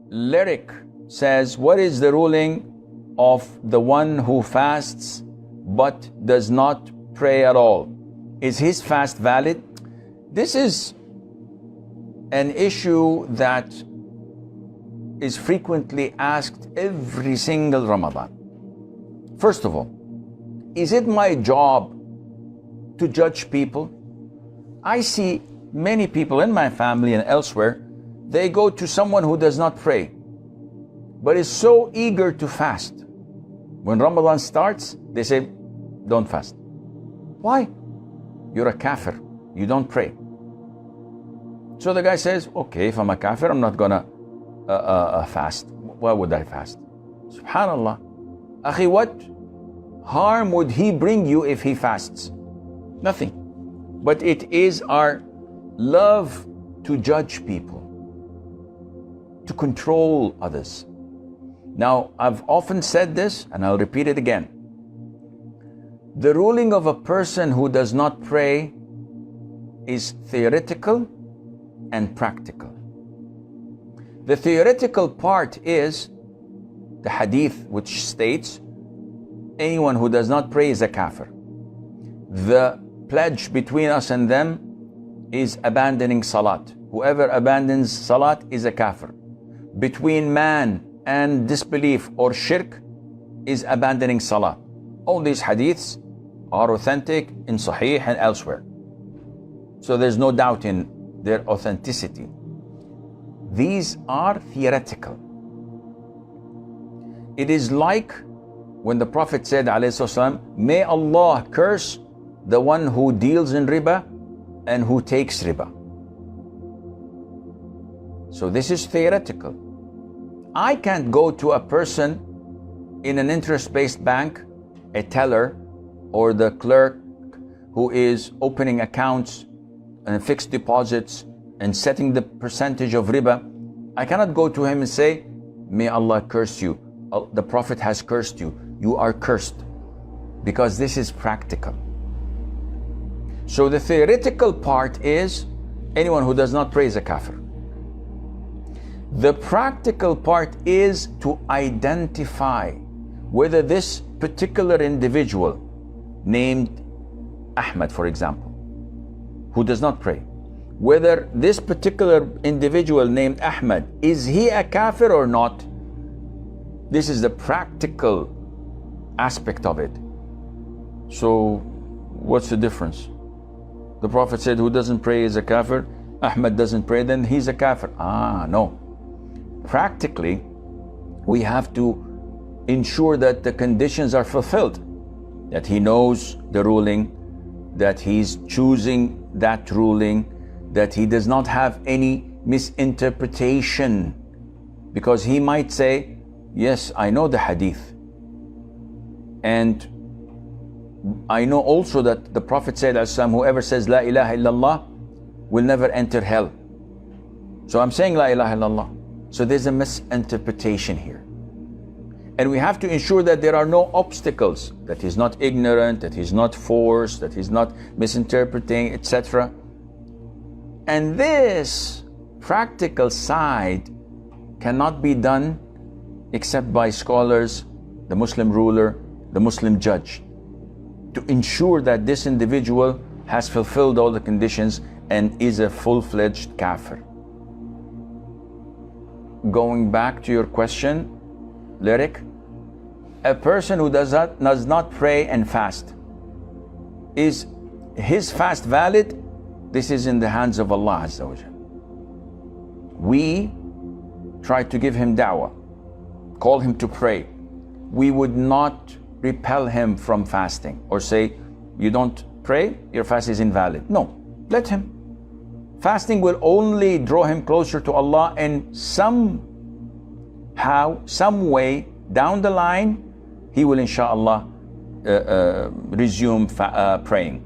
Lyric says, what is the ruling of the one who fasts but does not pray at all? Is his fast valid? This is an issue that is frequently asked every single Ramadan. First of all, is it my job to judge people? I see many people in my family and elsewhere, they go to someone who does not pray, but is so eager to fast. When Ramadan starts, they say, don't fast. Why? You're a kafir, you don't pray. So the guy says, okay, if I'm a kafir, I'm not gonna fast. Why would I fast? Subhanallah. Akhi, what harm would he bring you if he fasts? Nothing. But it is our love to judge people, to control others. Now, I've often said this, and I'll repeat it again. The ruling of a person who does not pray is theoretical and practical. The theoretical part is the hadith which states, anyone who does not pray is a kafir. The pledge between us and them is abandoning salat. Whoever abandons salat is a kafir. Between man and disbelief or shirk is abandoning salah. All these hadiths are authentic in Sahih and elsewhere. So there's no doubt in their authenticity. These are theoretical. It is like when the Prophet said, ﷺ, may Allah curse the one who deals in riba and who takes riba. So this is theoretical. I can't go to a person in an interest-based bank, a teller, or the clerk who is opening accounts and fixed deposits and setting the percentage of riba. I cannot go to him and say, may Allah curse you. The Prophet has cursed you. You are cursed. Because this is practical. So the theoretical part is, anyone who does not pray is a kafir. The practical part is to identify whether this particular individual, named Ahmad, for example, who does not pray, whether this particular individual named Ahmad, is he a kafir or not? This is the practical aspect of it. So what's the difference? The Prophet said, who doesn't pray is a kafir. Ahmad doesn't pray, then he's a kafir. No. Practically, we have to ensure that the conditions are fulfilled, that he knows the ruling, that he's choosing that ruling, that he does not have any misinterpretation, because he might say, yes, I know the hadith, and I know also that the Prophet said, whoever says La ilaha illallah will never enter hell. So I'm saying La ilaha illallah. So there's a misinterpretation here. And we have to ensure that there are no obstacles, that he's not ignorant, that he's not forced, that he's not misinterpreting, etc. And this practical side cannot be done except by scholars, the Muslim ruler, the Muslim judge, to ensure that this individual has fulfilled all the conditions and is a full-fledged kafir. Going back to your question, Lyric, a person who does not pray and fast, is his fast valid? This is in the hands of Allah Azza wa Jal. We try to give him da'wah, call him to pray. We would not repel him from fasting or say, you don't pray, your fast is invalid. No, let him. Fasting will only draw him closer to Allah, and somehow, some way down the line, he will inshallah resume praying.